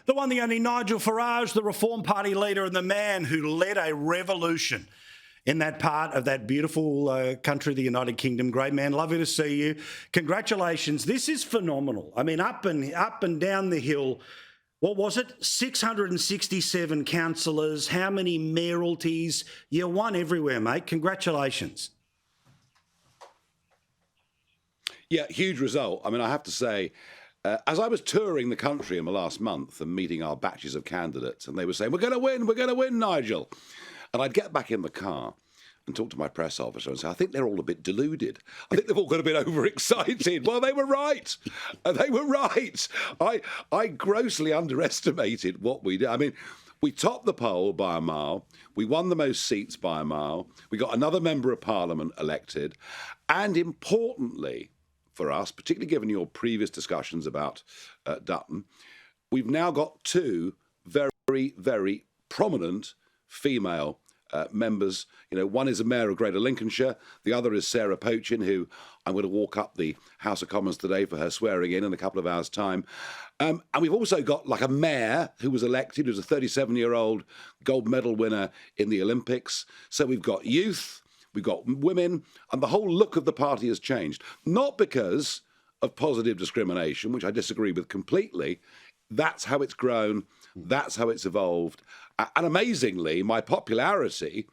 The one, the only Nigel Farage, the Reform Party leader and the man who led a revolution in that part of that beautiful country, the United Kingdom. Great man, lovely to see you. Congratulations. This is phenomenal. I mean, up and down the hill. What was it? 667 councillors. How many mayoralties? You won everywhere, mate. Congratulations. Yeah, huge result. I mean, I have to say, as I was touring the country in the last month and meeting our batches of candidates, and they were saying, we're going to win, Nigel. And I'd get back in the car and talk to my press officer and say, I think they're all a bit deluded. I think they've all got a bit overexcited. Well, they were right. They were right. I grossly underestimated what we did. I mean, we topped the poll by a mile. We won the most seats by a mile. We got another member of parliament elected. And importantly for us, particularly given your previous discussions about Dutton, we've now got two very, very prominent female members. You know, one is a mayor of Greater Lincolnshire, the other is Sarah Pochin, who I'm going to walk up the House of Commons today for her swearing in a couple of hours' time. And we've also got like a mayor who was elected, who's a 37-year-old gold medal winner in the Olympics. So we've got youth, we've got women, and the whole look of the party has changed. Not because of positive discrimination, which I disagree with completely. That's how it's grown. That's how it's evolved. And amazingly, my popularity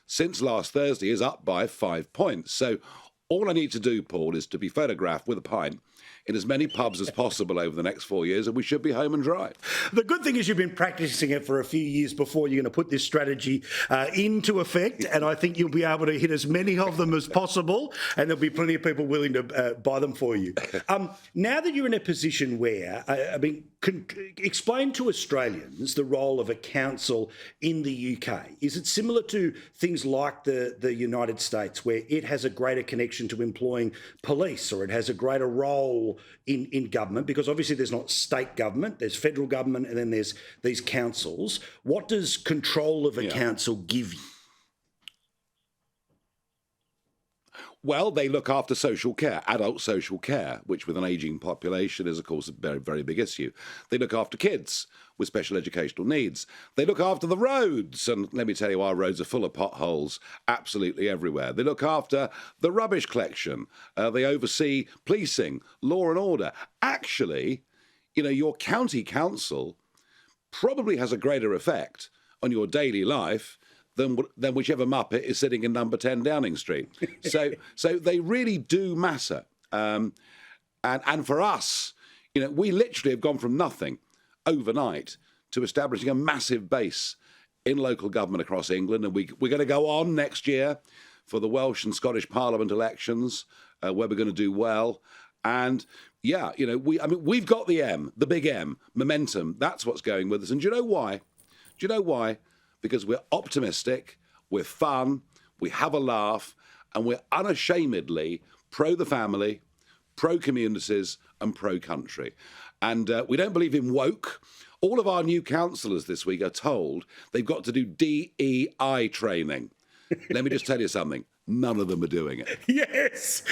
since last Thursday is up by 5 points. So all I need to do, Paul, is to be photographed with a pint in as many pubs as possible over the next 4 years, and we should be home and dry. The good thing is you've been practicing it for a few years before you're going to put this strategy into effect, and I think you'll be able to hit as many of them as possible, and there'll be plenty of people willing to buy them for you. Now that you're in a position where, explain to Australians the role of a council in the UK. Is it similar to things like the United States, where it has a greater connection to employing police, or it has a greater role in government? Because obviously there's not state government, there's federal government, and then there's these councils. What does control of a council give you? Well, they look after social care, adult social care, which with an ageing population is, of course, a very, very big issue. They look after kids with special educational needs. They look after the roads, and let me tell you, our roads are full of potholes absolutely everywhere. They look after the rubbish collection. They oversee policing, law and order. Actually, you know, your county council probably has a greater effect on your daily life than whichever Muppet is sitting in number 10 Downing Street. So they really do matter. And for us, you know, we literally have gone from nothing overnight to establishing a massive base in local government across England. And we're going to go on next year for the Welsh and Scottish Parliament elections, where we're going to do well. And yeah, you know, we've got the big M, momentum. That's what's going with us. And do you know why? Do you know why? Because we're optimistic, we're fun, we have a laugh, and we're unashamedly pro the family, pro communities, and pro country. And we don't believe in woke. All of our new councillors this week are told they've got to do DEI training. Let me just tell you something. None of them are doing it. Yes.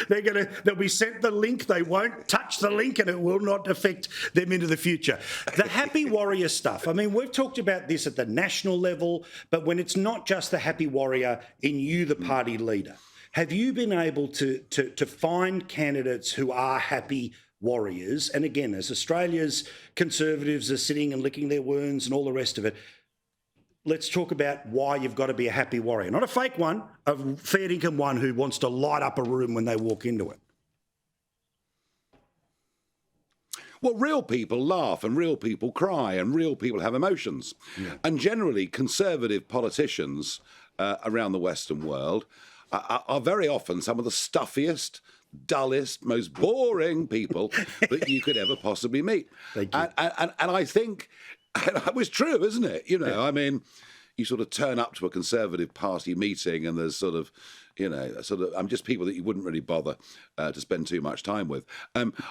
They'll be sent the link. They won't touch the link, and it will not affect them into the future. The happy warrior stuff. I mean, we've talked about this at the national level, but when it's not just the happy warrior in you, the party leader, have you been able to find candidates who are happy warriors? And again, as Australia's Conservatives are sitting and licking their wounds and all the rest of it, let's talk about why you've got to be a happy warrior. Not a fake one, a fair income one who wants to light up a room when they walk into it. Well, real people laugh and real people cry and real people have emotions. Yeah. And generally, Conservative politicians around the Western world are very often some of the stuffiest, dullest, most boring people that you could ever possibly meet. Thank you. And I think it was true, isn't it? You know, I mean, you sort of turn up to a Conservative Party meeting and there's sort of, you know, just people that you wouldn't really bother to spend too much time with.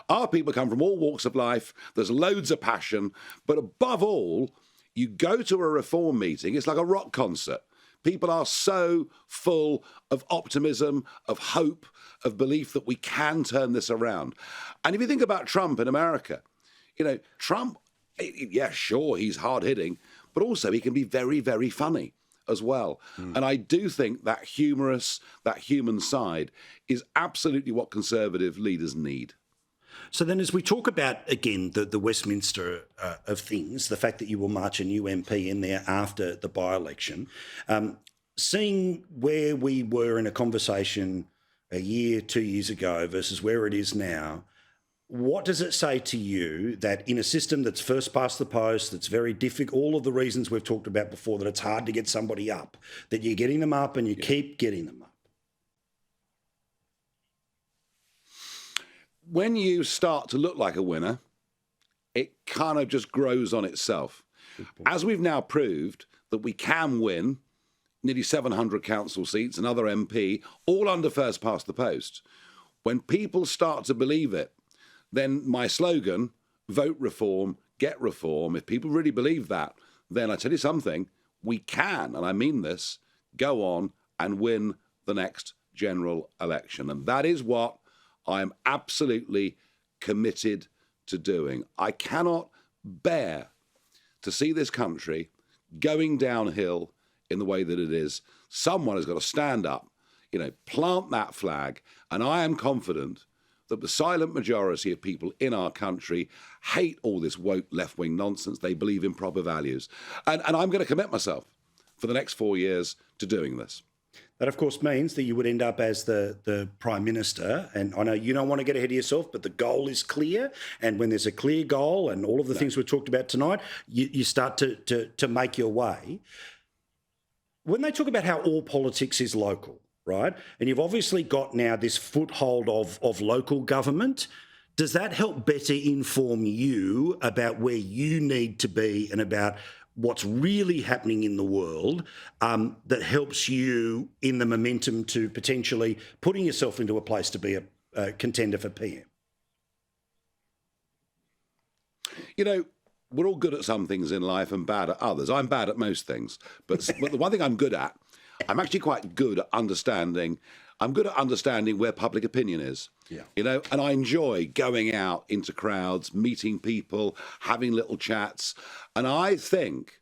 Our people come from all walks of life. There's loads of passion. But above all, you go to a reform meeting, it's like a rock concert. People are so full of optimism, of hope, of belief that we can turn this around. And if you think about Trump in America, you know, Trump Yeah, sure, he's hard-hitting, but also he can be very, very funny as well. And I do think that humorous, that human side is absolutely what Conservative leaders need. So then as we talk about, again, the Westminster of things, the fact that you will march a new MP in there after the by-election, seeing where we were in a conversation a year, 2 years ago versus where it is now, what does it say to you that in a system that's first past the post, that's very difficult, all of the reasons we've talked about before, that it's hard to get somebody up, that you're getting them up and you keep getting them up? When you start to look like a winner, it kind of just grows on itself. As we've now proved that we can win nearly 700 council seats, another MP, all under first past the post, when people start to believe it, then my slogan, vote reform, get reform, if people really believe that, then I tell you something, we can, and I mean this, go on and win the next general election. And that is what I am absolutely committed to doing. I cannot bear to see this country going downhill in the way that it is. Someone has got to stand up, plant that flag, and I am confident that the silent majority of people in our country hate all this woke left-wing nonsense. They believe in proper values. And I'm going to commit myself for the next 4 years to doing this. That, of course, means that you would end up as the Prime Minister. And I know you don't want to get ahead of yourself, but the goal is clear. And when there's a clear goal and all of the things we've talked about tonight, you start to make your way. When they talk about how all politics is local, right? And you've obviously got now this foothold of local government. Does that help better inform you about where you need to be and about what's really happening in the world, that helps you in the momentum to potentially putting yourself into a place to be a contender for PM? We're all good at some things in life and bad at others. I'm bad at most things. But the one thing I'm good at, I'm actually quite good at understanding. I'm good at understanding where public opinion is. Yeah. And I enjoy going out into crowds, meeting people, having little chats. And I think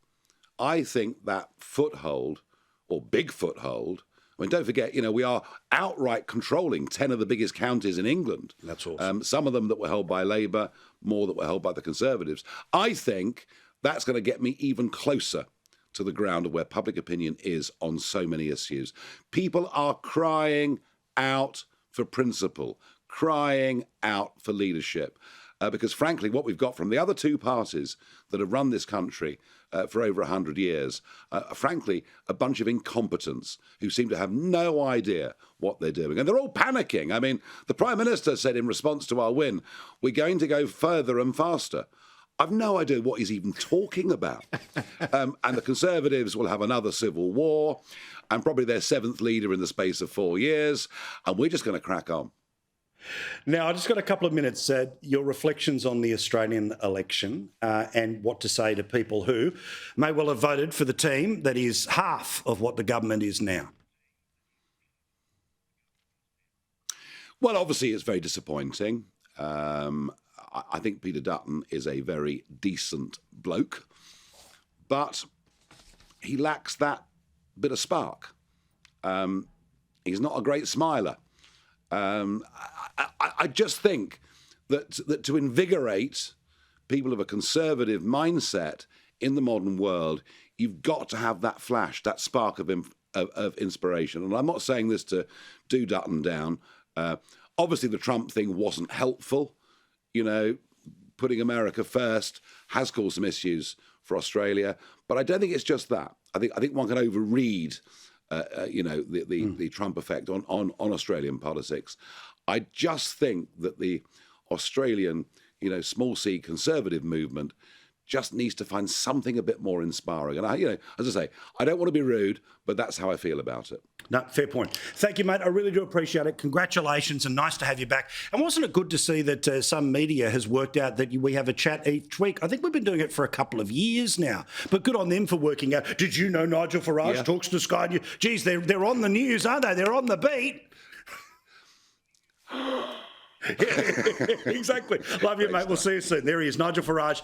that foothold, or big foothold, I mean, don't forget, we are outright controlling 10 of the biggest counties in England. That's awesome. Some of them that were held by Labour, more that were held by the Conservatives. I think that's going to get me even closer to the ground of where public opinion is on so many issues. People are crying out for principle, crying out for leadership. Because frankly, what we've got from the other two parties that have run this country for over 100 years, frankly, a bunch of incompetents who seem to have no idea what they're doing. And they're all panicking. I mean, the Prime Minister said in response to our win, we're going to go further and faster. I've no idea what he's even talking about. And the Conservatives will have another civil war and probably their seventh leader in the space of 4 years. And we're just going to crack on. Now, I just got a couple of minutes. Your reflections on the Australian election and what to say to people who may well have voted for the team that is half of what the government is now. Well, obviously, it's very disappointing. I think Peter Dutton is a very decent bloke, but he lacks that bit of spark. He's not a great smiler. I just think that to invigorate people of a conservative mindset in the modern world, you've got to have that flash, that spark of inspiration. And I'm not saying this to do Dutton down. Obviously, the Trump thing wasn't helpful. Putting America first has caused some issues for Australia. But I don't think it's just that. I think one can overread the Trump effect on Australian politics. I just think that the Australian, small c conservative movement just needs to find something a bit more inspiring. And as I say, I don't want to be rude, but that's how I feel about it. No, fair point. Thank you, mate. I really do appreciate it. Congratulations and nice to have you back. And wasn't it good to see that some media has worked out that we have a chat each week? I think we've been doing it for a couple of years now, but good on them for working out. Did you know Nigel Farage talks to Sky News? Geez, they're on the news, aren't they? They're on the beat. Exactly. Love you, mate. We'll see you soon. There he is, Nigel Farage.